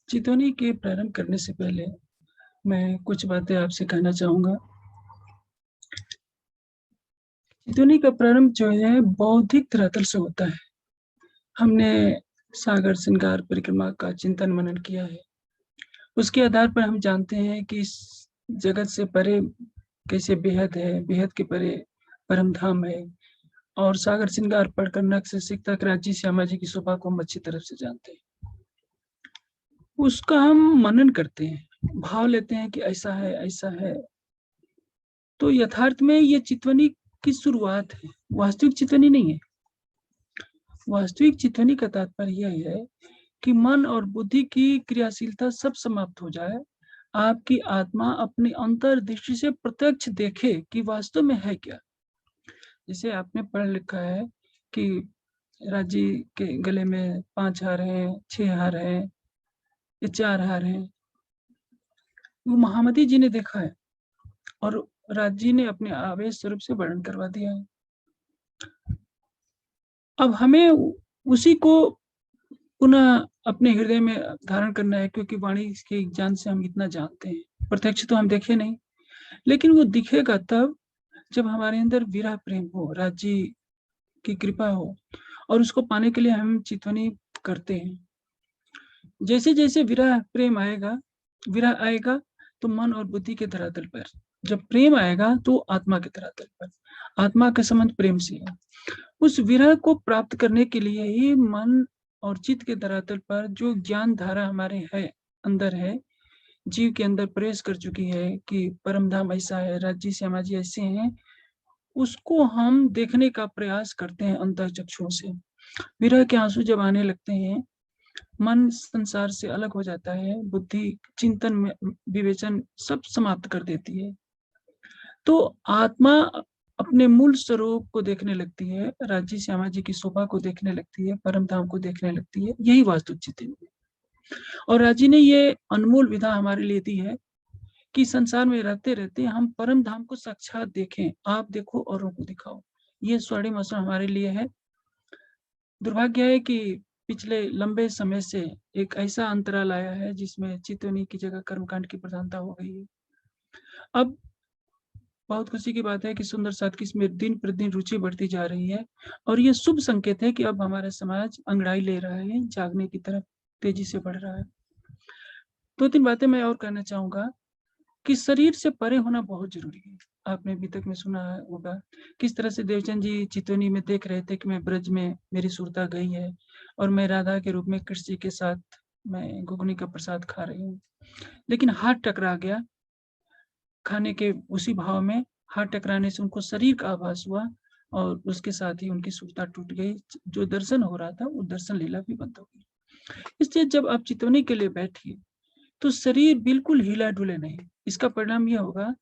चितौनी के प्रारंभ करने से पहले मैं कुछ बातें आपसे कहना चाहूँगा। चितौनी का प्रारंभ जो है बौद्धिक धरातल से होता है। हमने सागर श्रृंगार परिक्रमा का चिंतन मनन किया है। उसके आधार पर हम जानते हैं कि इस जगत से परे कैसे बेहद है, बेहद के परे परम धाम है। और सागर श्रृंगार पढ़कर नख से सिख तक राज्य श्यामा जी की शोभा को हम अच्छी तरह से जानते हैं। उसका हम मनन करते हैं, भाव लेते हैं कि ऐसा है, ऐसा है। तो यथार्थ में ये चितवनी की शुरुआत है, वास्तविक चितवनी नहीं है। वास्तविक चितवनी का तात्पर्य यह है कि मन और बुद्धि की क्रियाशीलता सब समाप्त हो जाए, आपकी आत्मा अपनी अंतर्दृष्टि से प्रत्यक्ष देखे कि वास्तव में है क्या। जैसे आपने पढ़ लिखा है कि राजी के गले में 5 हार हैं, 6 हार हैं, या 4 हार हैं। वो महामती जी ने देखा है और राजी ने अपने आवेश स्वरूप से वर्णन करवा दिया है। अब हमें उसी को पुनः अपने हृदय में धारण करना है, क्योंकि वाणी के ज्ञान से हम इतना जानते हैं। प्रत्यक्ष तो हम देखे नहीं, लेकिन वो दिखेगा तब जब हमारे अंदर विरह प्रेम हो, राज्य की कृपा हो, और उसको पाने के लिए हम चितवनी करते हैं। जैसे जैसे विरह प्रेम आएगा, विरह आएगा तो मन और बुद्धि के धरातल पर, जब प्रेम आएगा तो आत्मा के धरातल पर। आत्मा का संबंध प्रेम से है। उस विरह को प्राप्त करने के लिए ही मन और चित्त के धरातल पर जो ज्ञान धारा हमारे है, अंदर है, जीव के अंदर प्रवेश कर चुकी है कि परम धाम ऐसा है, राज्य श्यामा जी ऐसे हैं, उसको हम देखने का प्रयास करते हैं अंतः चक्षुओं से। विरह के आंसू जब आने लगते हैं, मन संसार से अलग हो जाता है, बुद्धि चिंतन में विवेचन सब समाप्त कर देती है, तो आत्मा अपने मूल स्वरूप को देखने लगती है, राज्य श्यामा जी की शोभा को देखने लगती है, परम धाम को देखने लगती है। यही वास्तु चिंतन है। और राजी ने ये अनमोल विधा हमारे लिए दी है कि संसार में रहते रहते हम परम धाम को साक्षात देखें। आप देखो औरों को दिखाओ, ये स्वर्णिम अवसर हमारे लिए है। दुर्भाग्य है कि पिछले लंबे समय से एक ऐसा अंतराल आया है जिसमें चितवनी की जगह कर्मकांड की प्रधानता हो गई है। अब बहुत खुशी की बात है कि सुंदर साथ की इसमें दिन प्रतिदिन रुचि बढ़ती जा रही है, और ये शुभ संकेत है कि अब हमारा समाज अंगड़ाई ले रहा है, जागने की तरफ तेजी से बढ़ रहा है। 2-3 बातें मैं और कहना चाहूंगा कि शरीर से परे होना बहुत जरूरी है। आपने अभी तक में सुना होगा किस तरह से देवचंद जी चितवनी में देख रहे थे कि मैं ब्रज में मेरी सुरता गई है और मैं राधा के रूप में कृष्ण जी के साथ मैं घुगनी का प्रसाद खा रही हूँ, लेकिन हाथ टकरा गया। खाने के उसी भाव में हाथ टकराने से उनको शरीर का आभास हुआ और उसके साथ ही उनकी सुरता टूट गई। जो दर्शन हो रहा था वो दर्शन लीला भी बंद हो गई। इसलिए जब आप चितवनी के लिए बैठिए तो शरीर बिल्कुल हिला डुले नहीं। इसका परिणाम यह होगा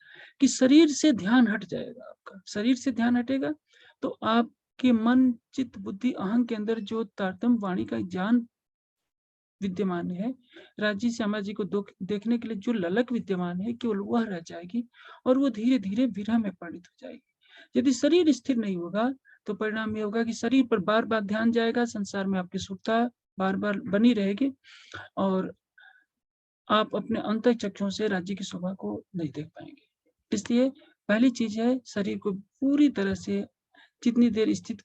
कि शरीर से ध्यान हट जाएगा। आपका शरीर से ध्यान हटेगा तो आपके मन चित्त बुद्धि अहं के अंदर जो तारतम्य वाणी का ज्ञान विद्यमान है, राज्य श्यामा जी को देखने के लिए जो ललक विद्यमान है, केवल वह रह जाएगी और वो धीरे धीरे विरह में परिणित हो जाएगी। यदि शरीर स्थिर नहीं होगा तो परिणाम ये होगा कि शरीर पर बार बार ध्यान जाएगा, संसार में आपकी सुखता बार बार बनी रहेगी और आप अपने अंतर चक्षुओं से राज्य की शोभा को नहीं देख पाएंगे। इसलिए पहली चीज है शरीर को पूरी तरह से जितनी देर स्थित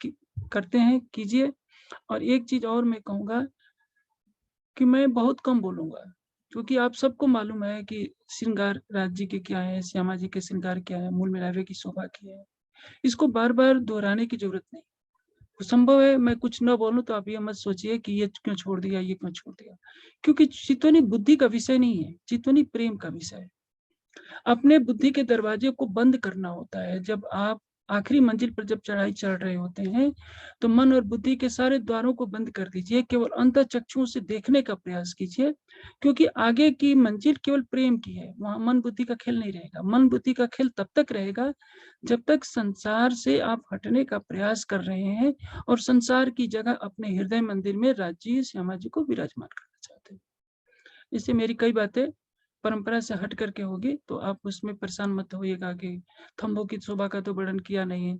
करते हैं कीजिए। और एक चीज और मैं कहूंगा कि मैं बहुत कम बोलूंगा, क्योंकि आप सबको मालूम है कि श्रृंगार राज्य के क्या है, श्यामा जी के श्रृंगार क्या है, मूल मिलावे की शोभा क्या है। इसको बार बार दोहराने की जरूरत नहीं। संभव है मैं कुछ न बोलूं तो आप ये मत सोचिए कि ये क्यों छोड़ दिया, ये क्यों छोड़ दिया, क्योंकि चितवनी बुद्धि का विषय नहीं है, चितवनी प्रेम का विषय है। अपने बुद्धि के दरवाजे को बंद करना होता है। जब आप आखिरी मंजिल पर जब चढ़ाई चढ़ रहे होते हैं तो मन और बुद्धि के सारे द्वारों को बंद कर दीजिए, केवल अंतर चक्षुओं से देखने का प्रयास कीजिए, क्योंकि आगे की मंजिल केवल प्रेम की है। वहां मन बुद्धि का खेल नहीं रहेगा। मन बुद्धि का खेल तब तक रहेगा जब तक संसार से आप हटने का प्रयास कर रहे हैं और संसार की जगह अपने हृदय मंदिर में राज्य श्यामा जी को विराजमान करना चाहते हैं। इससे मेरी कई बातें परंपरा से हट करके होगी, तो आप उसमें परेशान मत होइएगा कि खम्भों की शोभा का तो वर्णन किया नहीं,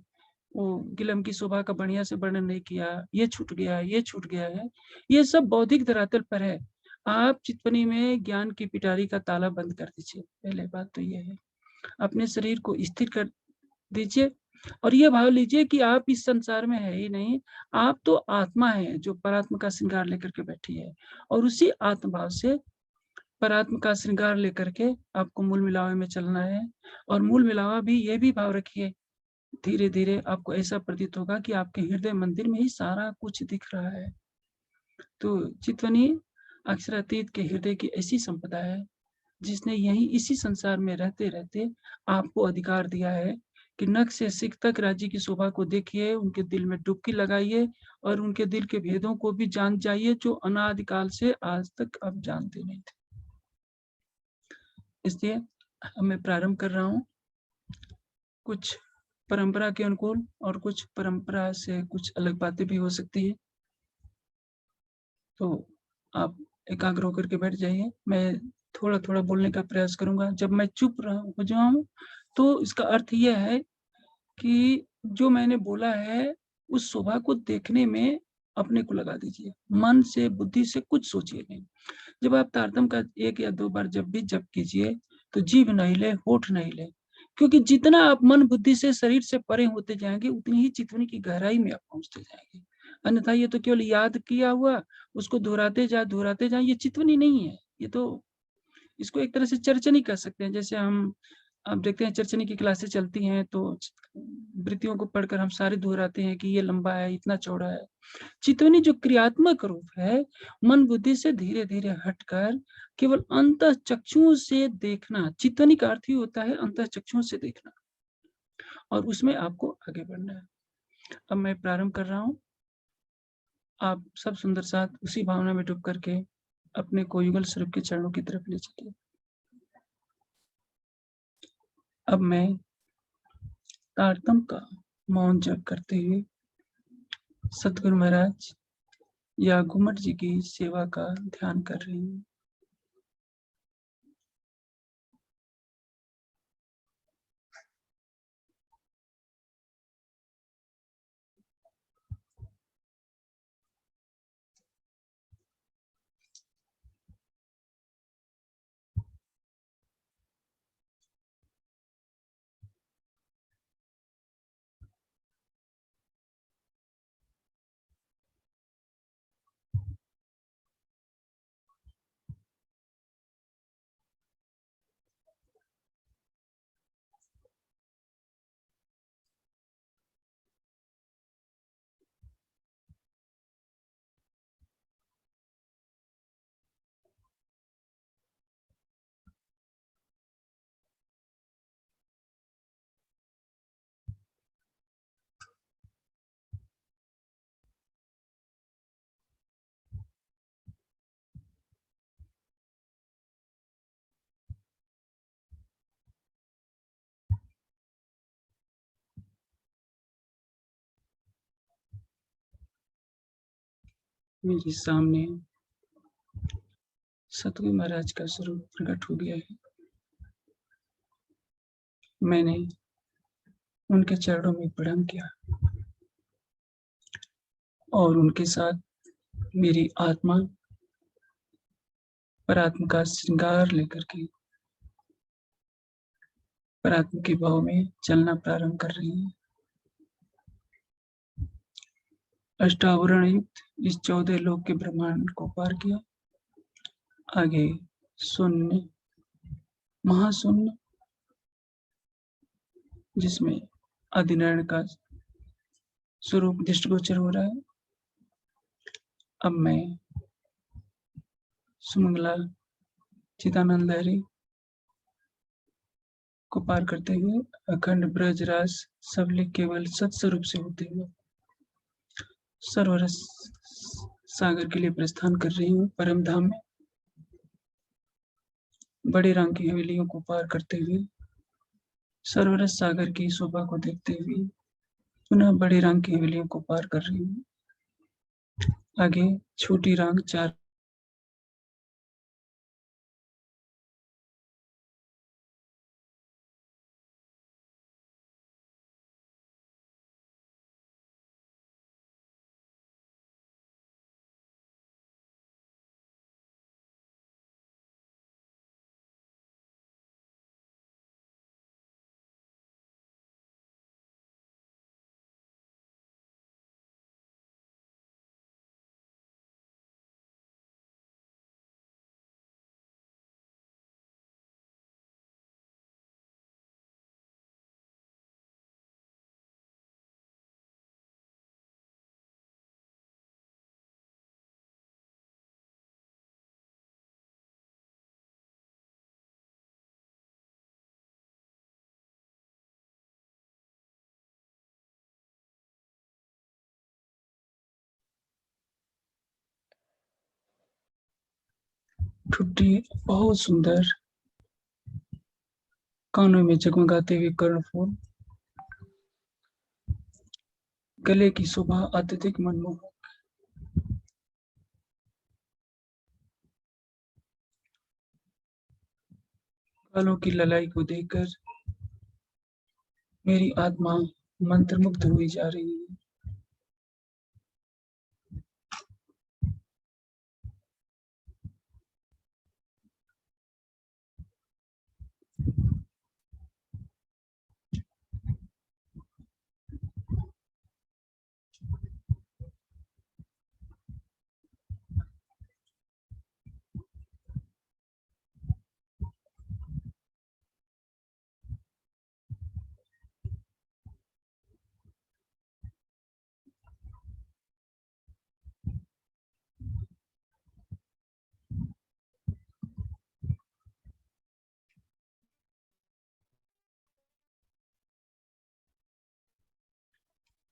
वो गिलम की शोभा का बढ़िया से वर्णन नहीं किया, ये छूट गया, ये छूट गया है। ये सब बौद्धिक धरातल पर है। आप चितवनी में ज्ञान की पिटारी का ताला बंद कर दीजिए। पहले बात तो ये है। अपने शरीर को स्थिर कर दीजिए और ये भाव लीजिए कि आप इस संसार में है ही नहीं, आप तो आत्मा है जो परात्मा का श्रृंगार लेकर के बैठी है और उसी आत्म भाव से परात्मा का श्रृंगार लेकर के आपको मूल मिलावे में चलना है। और मूल मिलावा भी ये भी भाव रखिए, धीरे-धीरे आपको ऐसा प्रतीत होगा कि आपके हृदय मंदिर में ही सारा कुछ दिख रहा है। तो चितवनी अक्षरातीत के हृदय की ऐसी संपदा है जिसने यहीं इसी संसार में रहते-रहते आपको अधिकार दिया है कि नख से सिख तक राज्य की शोभा को देखिए, उनके दिल में डुबकी लगाइए और उनके दिल के भेदों को भी जान जाइए जो अनादिकाल से आज तक आप जानते नहीं थे। इसलिए अब मैं प्रारंभ कर रहा हूँ। कुछ परंपरा के अनुकूल और कुछ परंपरा से कुछ अलग बातें भी हो सकती है। तो आप एकाग्र होकर के बैठ जाइए। मैं थोड़ा-थोड़ा बोलने का प्रयास करूँगा। जब मैं चुप हो जाऊँ, तो इसका अर्थ ये है कि जो मैंने बोला है, उस शोभा को देखने में अपने को लगा दीजिए। मन से, बुद्धि से कुछ सोचिए नहीं। जब आप तारतम का 1 या 2 बार जब भी जप कीजिए, तो जीभ न हिले, होठ न हिले। क्योंकि जितना आप मन, बुद्धि से, शरीर से परे होते जाएँगे, उतनी ही चितवनी की गहराई में आप पहुँचते जाएँगे। अन्यथा ये तो केवल याद किया हुआ, उसको दोहराते जाएँ, ये चितवनी नहीं है। ये तो इसको एक तरह से चरचन ही कह सकते हैं। जैसे हम आप देखते हैं चरचनी की क्लासेस चलती हैं, तो वृत्तियों को पढ़कर हम सारे दोहराते हैं कि ये लंबा है, इतना चौड़ा है। चितवनी जो क्रियात्मक रूप है, मन बुद्धि से धीरे-धीरे हटकर केवल अंतःचक्षुओं से देखना, चितवनी का अर्थ ही होता है अंतःचक्षुओं से देखना और उसमें आपको आगे बढ़ना है। अब मैं प्रारंभ कर रहा हूँ। आप सब सुंदर साथ उसी भावना में डूब करके अपने को युगल स्वरूप के चरणों की तरफ ले चलिए। अब मैं तारतम का मौन जप करते हुए सतगुरु महाराज या घुमट जी की सेवा का ध्यान कर रही हूँ। मेरे सामने सतगुरु महाराज का स्वरूप प्रकट हो गया है। मैंने उनके चरणों में प्रणाम किया और उनके साथ मेरी आत्मा परात्मा का श्रृंगार लेकर के परात्मा के भाव में चलना प्रारंभ कर रही है। अष्टावरण युक्त इस 14 लोक के ब्रह्मांड को पार किया। आगे शून्य, महाशून्य, जिसमें आदिनारायण का स्वरूप दृष्टिगोचर हो रहा है। अब मैं सुमंगला चिदानंद लहरी को पार करते हुए अखंड ब्रजराज सबले केवल सत्स्वरूप से होते हुए सर्वरस सागर के लिए प्रस्थान कर रही हूँ। परम धाम में बड़े रंग की हवेलियों को पार करते हुए सर्वरस सागर की शोभा को देखते हुए पुनः बड़े रंग की हवेलियों को पार कर रही हूँ। आगे छोटी रंग 4 ठुड्डी बहुत सुंदर, कानों में जगमगाते हुए कर्णफूल, गले की शोभा अत्यधिक मनमोहक। बालों की ललाई को देखकर मेरी आत्मा मंत्रमुग्ध हुई जा रही है।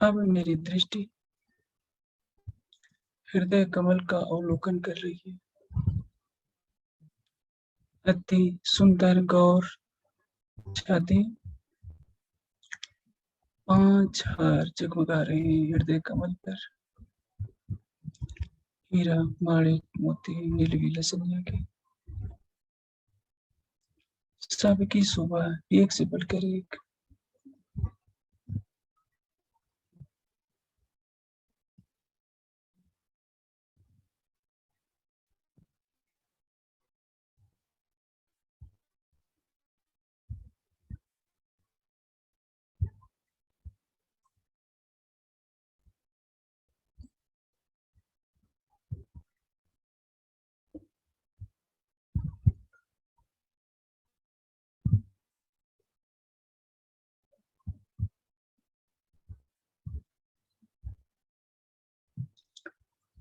अब मेरी दृष्टि हृदय कमल का अवलोकन कर रही है। अति सुंदर गौर छाती, 5 हार जगमगा रहे हैं हृदय कमल पर। हीरा, माणिक, मोती, नीलवी, लसनिया के सबकी शोभा एक से बढ़कर एक।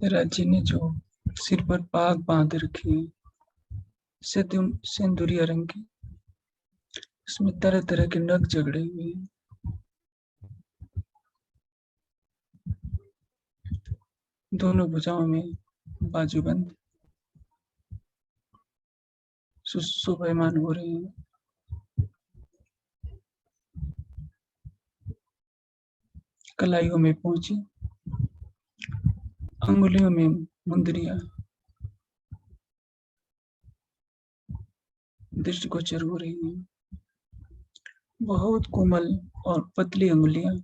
राज्य ने जो सिर पर पाग बांध रखी है, सिंदूरिया रंग की, उसमें तरह तरह के नग जगड़े हुए हैं। दोनों भुजाओं में बाजूबंद शोभायमान हो रहे हैं। कलाइयों में पहुंची, अंगुलियों में मुंदरियां दृष्टिगोचर हो रही हैं। बहुत कोमल और पतली अंगुलियां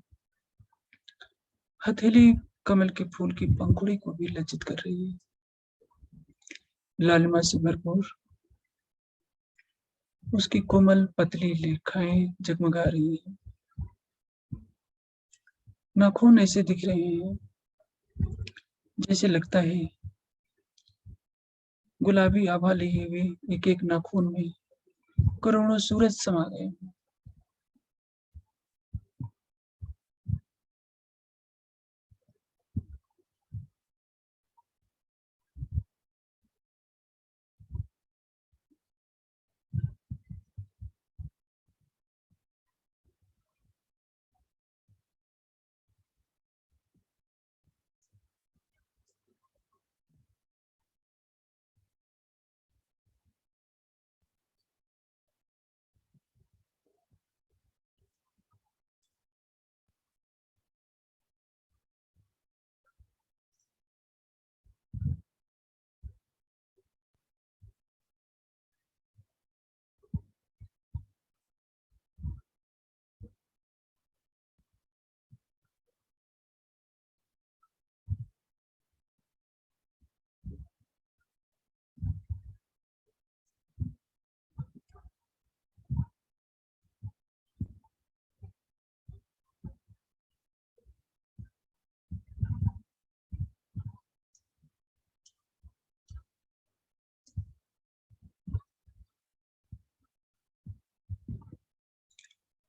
हथेली कमल के फूल की पंखुड़ी को भी लज्जित कर रही है। लालिमा से भरपूर उसकी कोमल पतली लेखाएं जगमगा रही है। नाखून ऐसे दिख रहे हैं जैसे लगता है गुलाबी आभा लिए हुए एक एक नाखून में करोड़ों सूरज समा गए।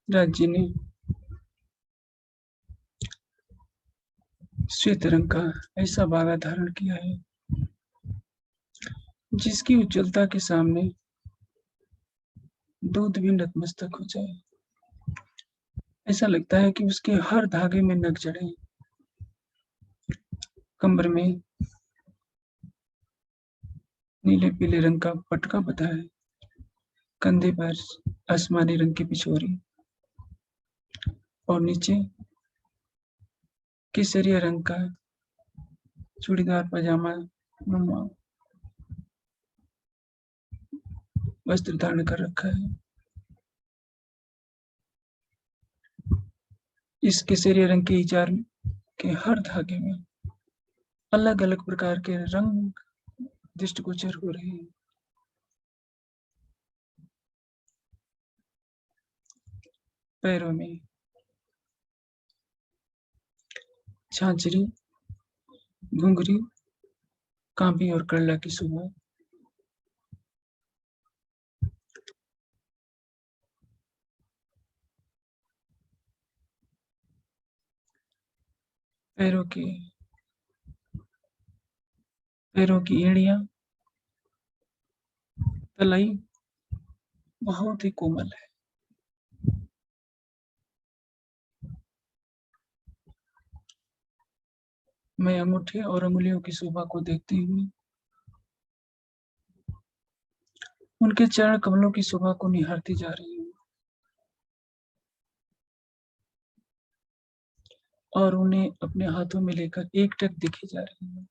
राज्य ने श्वेत रंग का ऐसा बागा धारण किया है जिसकी उज्ज्वलता के सामने दूध भी नतमस्तक हो जाए। ऐसा लगता है कि उसके हर धागे में नग जड़े। कमर में नीले पीले रंग का पटका बंधा है, कंधे पर आसमानी रंग की पिछोरी और नीचे केसरिया रंग का चूड़ीदार पजामा नुमा वस्त्र धारण कर रखा है। इस केसरिया रंग की चार के हर धागे में अलग अलग प्रकार के रंग दृष्टिगोचर हो रहे हैं। पैरों में झांझरी, घुंघरी, कांपी और करला की शोभा। पैरों की पैरों की एड़ियां, तलाई बहुत ही कोमल है। मैं अंगूठे और अंगुलियों की शोभा को देखती हुई उनके चरण कमलों की शोभा को निहारती जा रही हूँ और उन्हें अपने हाथों में लेकर एकटक देखे जा रही हूँ।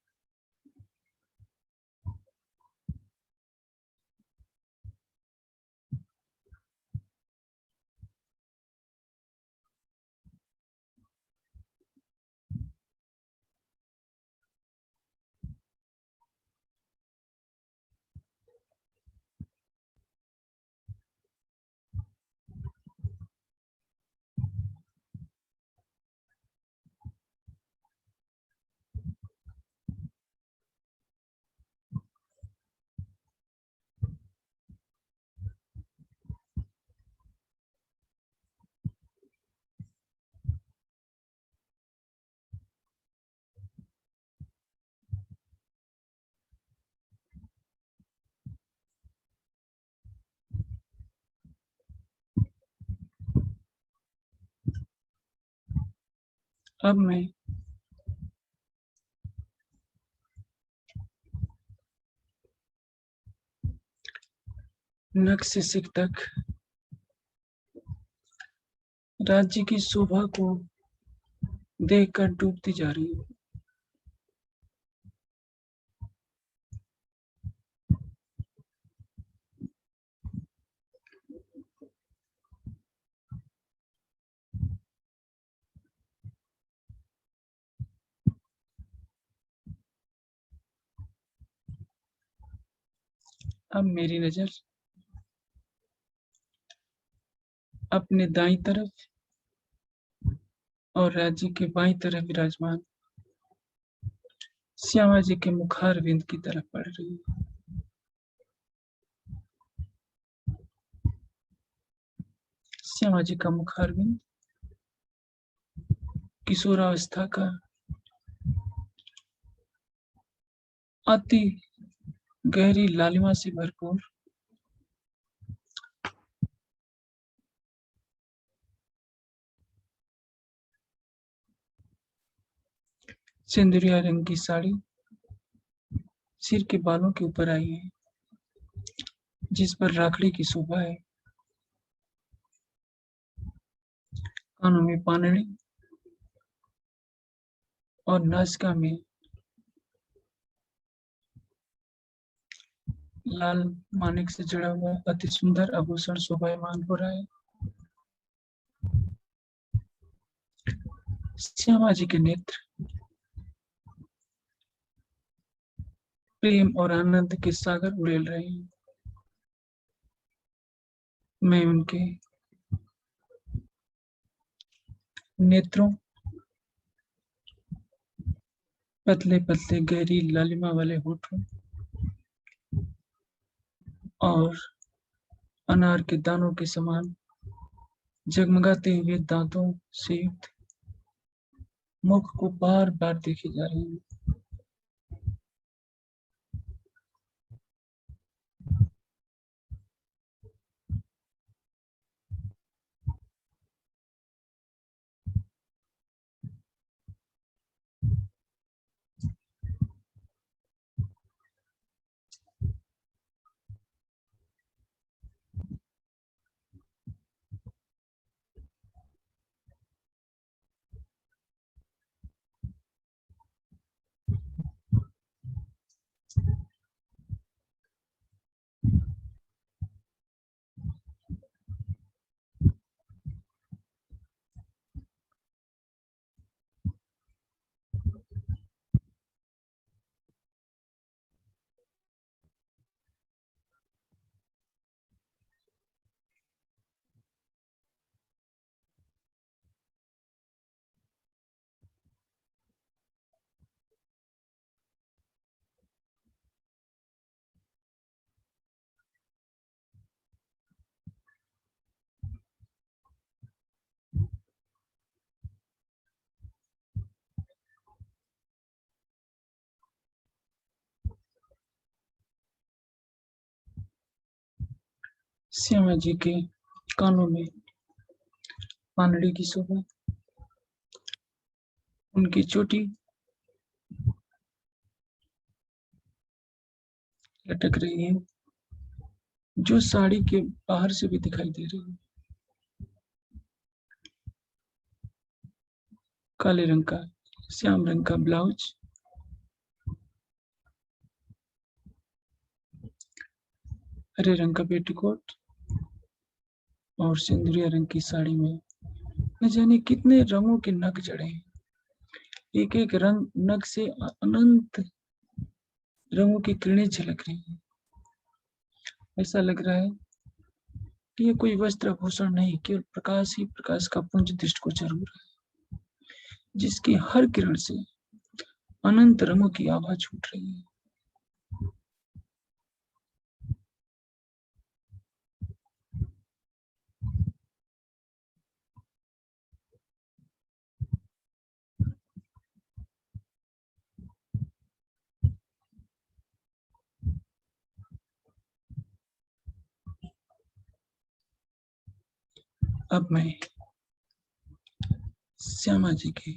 अब मैं नख से सिर तक राज्य की शोभा को देखकर डूबती जा रही हूँ। अब मेरी नजर अपने दाईं तरफ और राज्य के बाईं तरफ विराजमान श्यामा जी के मुखार बिंद की तरफ पड़ रही है। श्यामा जी का मुखार बिंद किशोरावस्था का अति गहरी लालिमा से भरपूर सिंदूरिया रंग की साड़ी सिर के बालों के ऊपर आई है, जिस पर राखड़ी की शोभा है। कानों में पानड़ी और नासिका में लाल मानिक से जुड़ा हुआ अति सुंदर आभूषण शोभायमान हो रहा है। श्यामा जी के नेत्र प्रेम और आनंद के सागर उड़ेल रहे हैं। मैं उनके नेत्रों पतले पतले गहरी लालिमा वाले होठों और अनार के दानों के समान जगमगाते हुए दांतों से युक्त मुख को बार बार देखे जा रही हूँ। श्यामा जी के कानों में पानड़ी की शोभा, उनकी चोटी लटक रही है, जो साड़ी के बाहर से भी दिखाई दे रही है। काले रंग का, श्याम रंग का ब्लाउज, हरे रंग का पेटीकोट और सिंदूरिया रंग की साड़ी में न जाने कितने रंगों के नग जड़े हैं। एक एक रंग नग से अनंत रंगों की किरणें झलक रही हैं। ऐसा लग रहा है कि ये कोई वस्त्र आभूषण नहीं, केवल प्रकाश ही प्रकाश का पुंज दृष्टिगोचर हो रहा है, जिसकी हर किरण से अनंत रंगों की आभा छूट रही है। अब मैं श्यामा जी के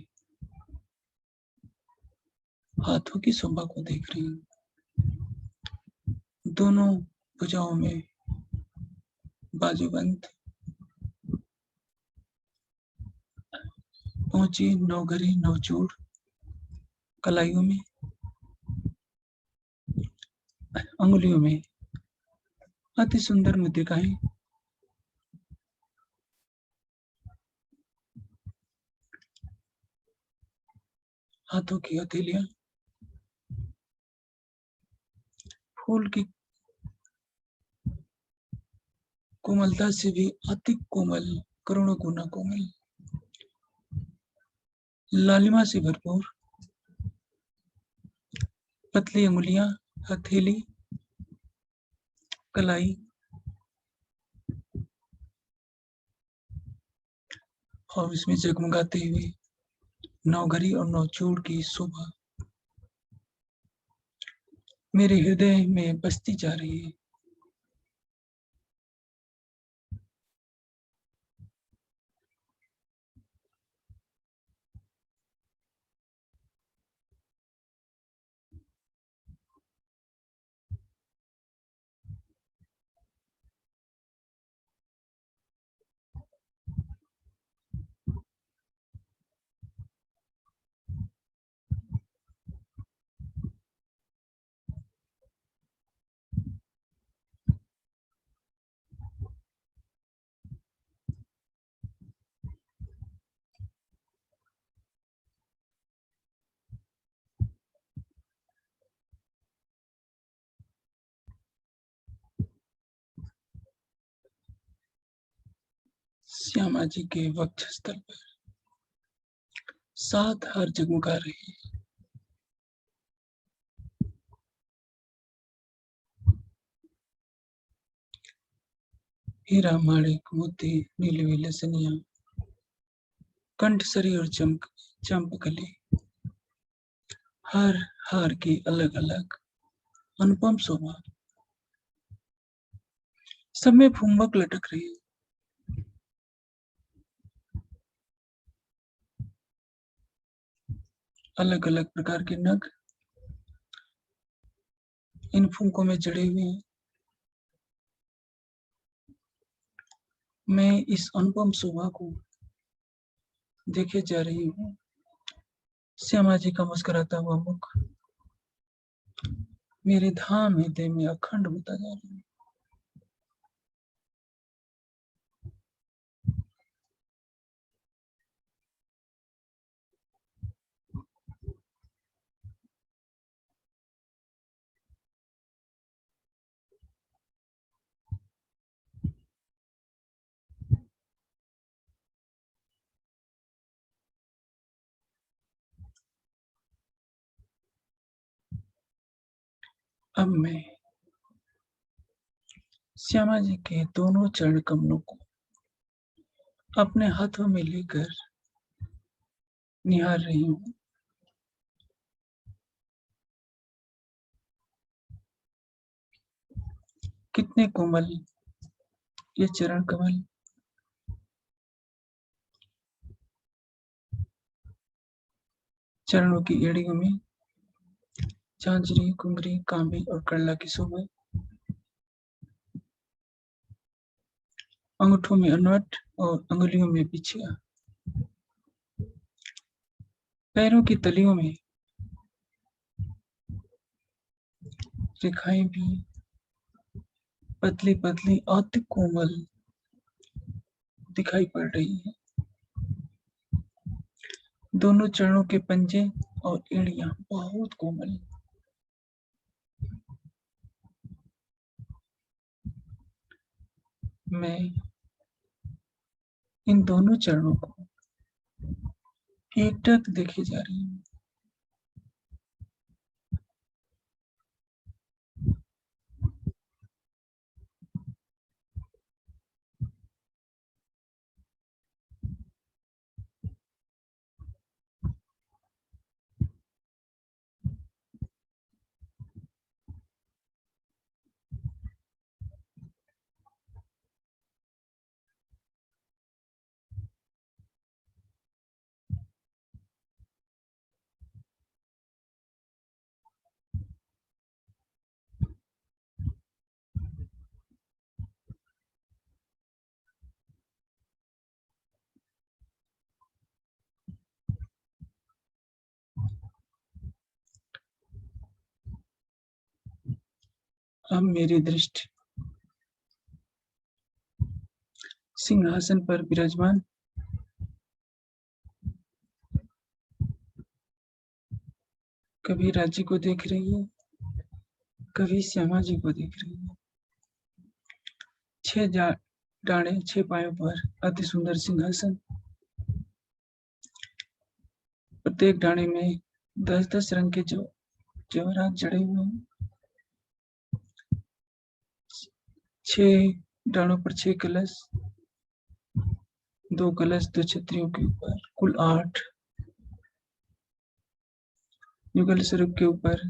हाथों की शोभा को देख रही हूँ। दोनों भुजाओं में बाजूबंद, पहुंची नौघरी नवचूड़, कलाइयों में, अंगुलियों में अति सुंदर मुद्रिकाएं, हाथों की हथेलियां फूल की कोमलता से भी अति कोमल, करोड़ों गुना कोमल, लालिमा से भरपूर, पतली अंगुलियां, हथेली, कलाई और इसमें जगमगाते हुए नौघरी और नौचूड़ की शोभा मेरे हृदय में बसती जा रही है। श्यामा जी के वक्षस्थल पर 7 हार जगमगा रहे हैं। हीरा, माणिक, मोती, नीले लसनिया, कंठसरी और चंपकली, हर हार की अलग अलग अनुपम शोभा, सब में फुम्बक लटक रही है। अलग अलग प्रकार के नग इन फुमकों में जड़े हुए हैं। मैं इस अनुपम शोभा को देखे जा रही हूँ। श्यामा जी का मुस्कुराता हुआ मुख मेरे धाम हृदय में अखंड होता जा रहा है। अब मैं श्यामा जी के दोनों चरण कमलों को अपने हाथों में लेकर निहार रही हूँ। कितने कोमल, ये चरण कमल, चरणों की एड़ियों में झांझरी, घुंघरी, कांबी और करला की शोभा, अंगूठों में अनवट और अंगुलियों में बिछिया, पैरों की तलियों में रेखाएं भी पतली पतली अति कोमल दिखाई पड़ रही है। दोनों चरणों के पंजे और एड़ियां बहुत कोमल। मैं इन दोनों चरणों को एकटक देखे जा रही हूँ। अब मेरी दृष्टि सिंहासन पर विराजमान कभी राज्य को देख रही है, कभी श्यामा जी को देख रही है। 6 डाणे 6 पायों पर अति सुंदर सिंहासन, प्रत्येक डाणे में 10-10 रंग के जवाहरात जड़े हुए हैं। 6 डाणों पर 6 कलश, 2 कलश 2 छतरियों के ऊपर, कुल 8। युगल स्वरूप के ऊपर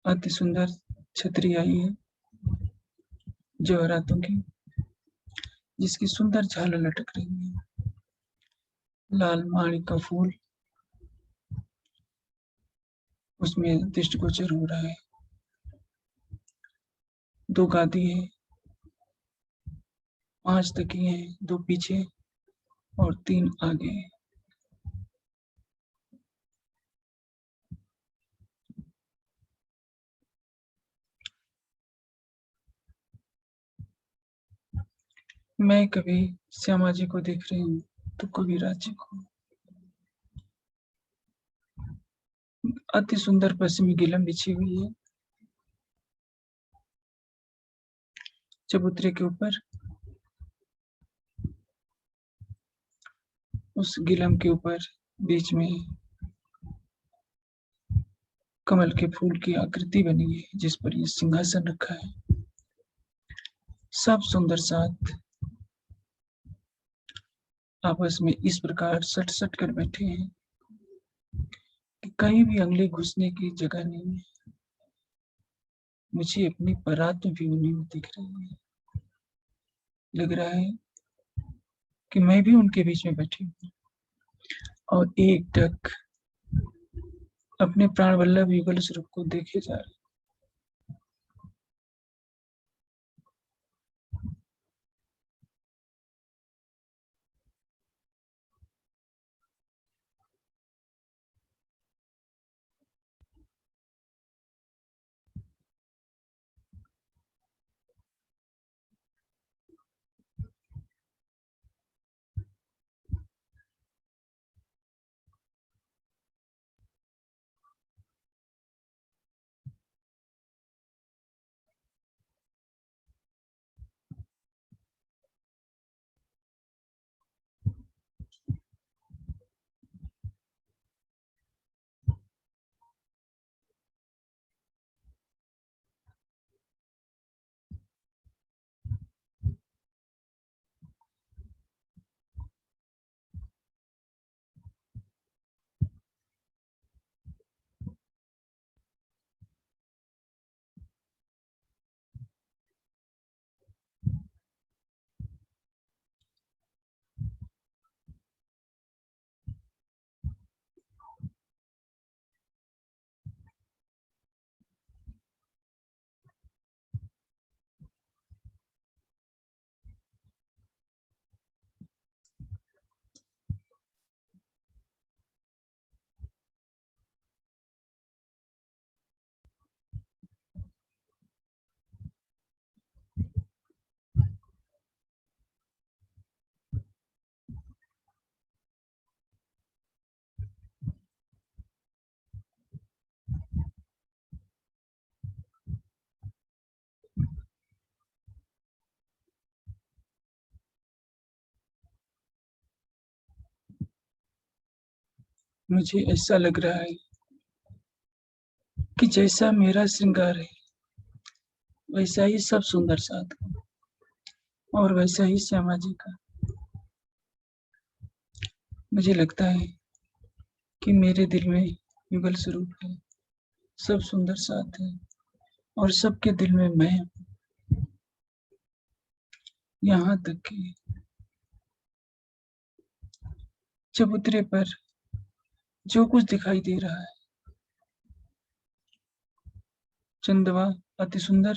अति सुंदर छतरी आई है जवाहरातों की, जिसकी सुंदर झालर लटक रही है। लाल माणिक का फूल उसमें दृष्टिगोचर हो रहा है। 2 गादी है, 5 तकिए हैं, 2 पीछे और 3 आगे। मैं कभी श्यामा जी को देख रही हूँ तो कभी राज्य को। अति सुंदर पश्चिमी गिलम बिछी हुई है चबूतरे के ऊपर। उस गिलम के ऊपर बीच में कमल के फूल की आकृति बनी है, जिस पर यह सिंहासन रखा है। सब सुंदर साथ आपस में इस प्रकार सट सट कर बैठे हैं कि कहीं भी अंगली घुसने की जगह नहीं है। मुझे अपनी बारात में भी उन्हीं में दिख रही है। लग रहा है कि मैं भी उनके बीच में बैठी हूँ और एक टक अपने प्राण वल्लभ युगल स्वरूप को देखे जा रहे। मुझे ऐसा लग रहा है कि जैसा मेरा श्रृंगार है वैसा ही सब सुंदर साथ का, और वैसा ही श्यामा जी का। मुझे लगता है कि मेरे दिल में युगल स्वरूप है, सब सुंदर साथ है, और सबके दिल में मैं हूँ। यहाँ तक कि चबूतरे पर जो कुछ दिखाई दे रहा है, चंदवा अति सुंदर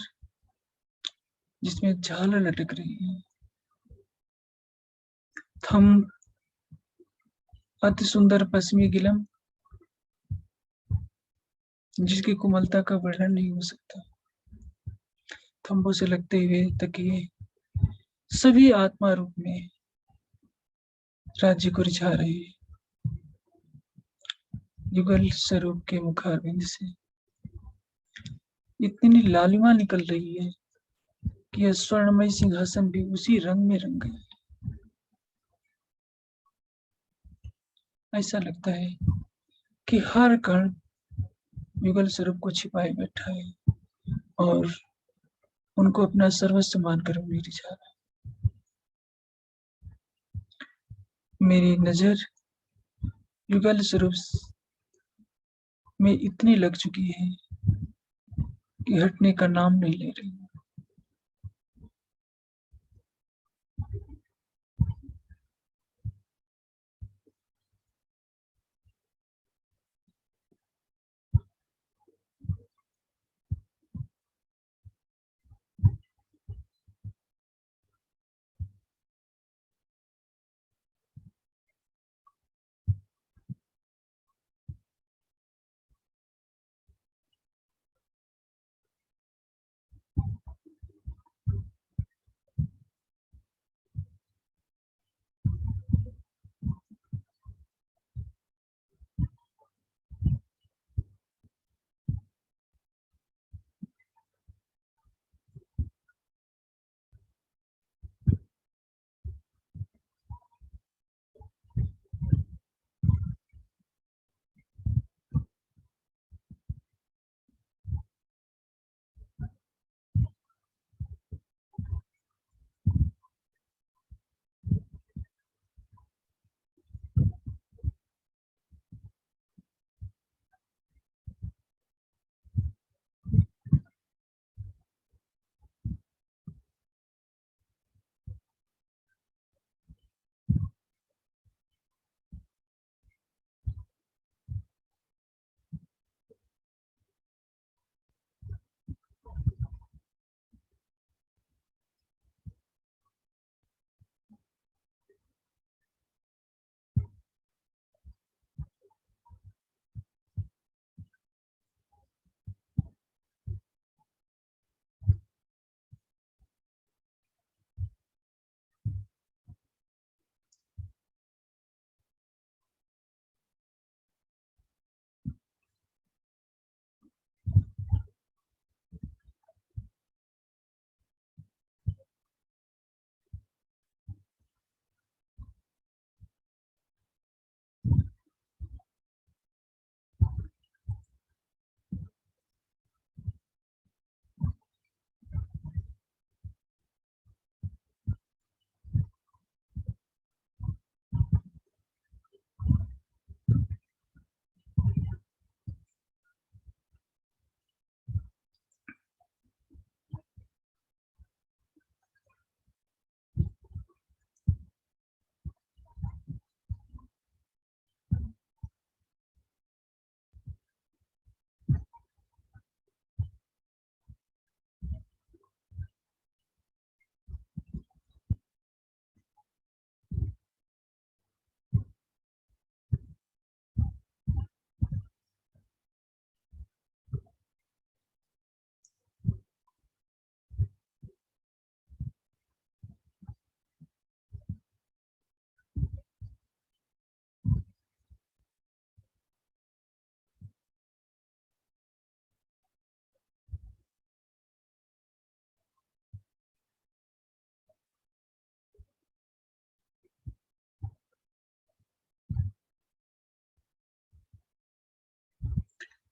जिसमें झालर लटक रही है, थम अति सुंदर पश्चिमी गिलम जिसकी कोमलता का वर्णन नहीं हो सकता, थंबों से लगते हुए तकिए सभी आत्मा रूप में राज्य को रिझा रहे हैं। युगल स्वरूप के मुखारविंद से इतनी लालिमा निकल रही है कि यह स्वर्णमय सिंहासन भी उसी रंग में रंग गया। ऐसा लगता है कि हर कण युगल स्वरूप को छिपाए बैठा है और उनको अपना सर्वस्व मानकर उन्हें रिझा रहा है। मेरी नजर युगल स्वरूप में इतनी लग चुकी है कि हटने का नाम नहीं ले रही।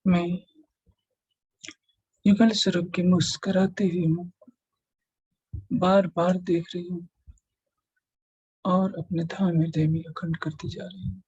मैं युगल स्वरूप के मुस्कुराते हुए मुख बार बार देख रही हूँ और अपने धाम हृदय में अखंड करती जा रही हूँ।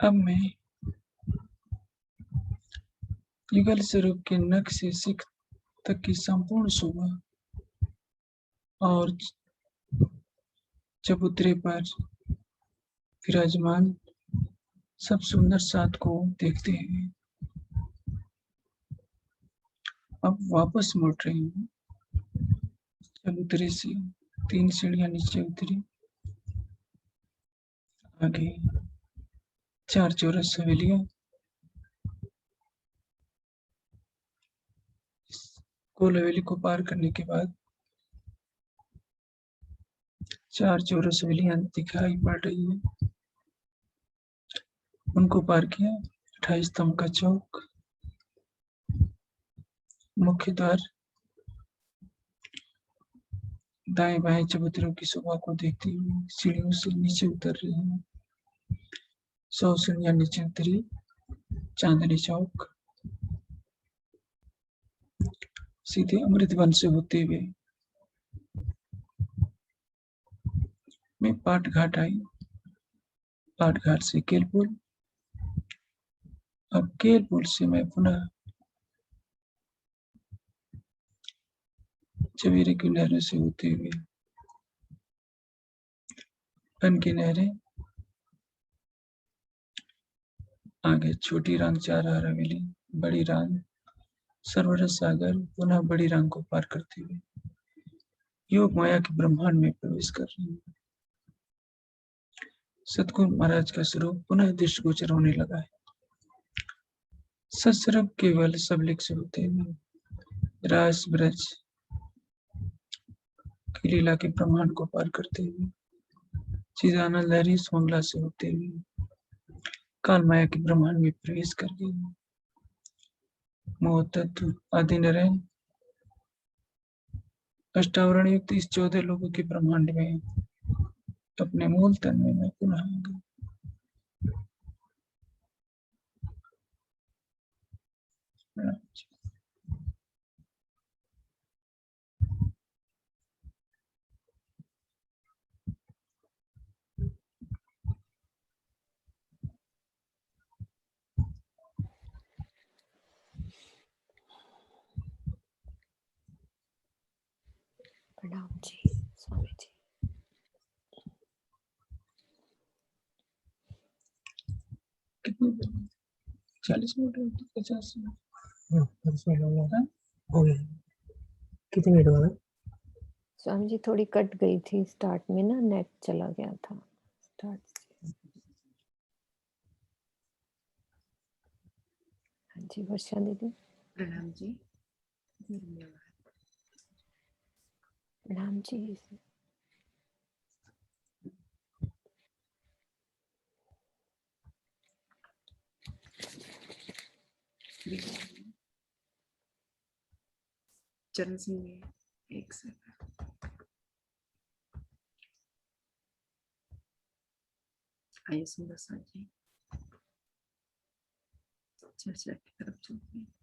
अब मैं युगल स्वरूप के नख से सिख तक की संपूर्ण शोभा और चबूतरे पर विराजमान सब सुंदर साथ को देखते हुए अब वापस मुड़ रही हूँ। चबूतरे से 3 सीढ़ियां नीचे उतरी, आगे 4 चौरस हवेलियां, गोल हवेली को पार करने के बाद 4 चौरस हवेलियां दिखाई पड़ रही है। उनको पार किया, 28 स्तंभ का चौक, मुख्य द्वार, दाएं बाएं चबूतरों की शोभा को देखती हुई सीढ़ियों से नीचे उतर रही हूँ। 100 सीढ़ियां नीचे उतरी, चांदनी चौक, सीधे अमृत वन से होते हुए मैं पाट घाट आई। पाट घाट से केलपुर, अब केलपुर से मैं पुनः चवेरे की नहरों से होते हुए फन की नहरें, आगे छोटी रांग, 4 हवेली, बड़ी रांग, सरोवर सागर, पुनः बड़ी रांग को पार करते हुए योग माया के ब्रह्मांड में प्रवेश कर रही हूँ। सतगुरु महाराज का स्वरूप पुनः दृष्टिगोचर होने लगा है। सत्स्वरूप केवल सबलिक से होते हुए रास ब्रज की लीला के ब्रह्मांड को पार करते हुए चिदानंद लहरी सोमला से होते हुए काल माया के ब्रह्मांड में प्रवेश कर गई। मोह तत्व आदि नारायण अष्टावरण युक्त इस 14 लोगों के ब्रह्मांड में अपने मूल तन में मैं पुनः आ गई। प्रणाम जी स्वामी जी। कितनी 40 मिनट 50 मिनट हो गया। कितने मिनट हुआ? स्वामी जी थोड़ी कट गई थी स्टार्ट में ना, नेट चला गया था स्टार्ट से। जी वर्षा दीदी। प्रणाम जी। धन्यवाद। प्रणाम जी। चरण सिंह एक सेकंड। आइए सुंदर सा जी चर्चा की तरफ चलते हैं।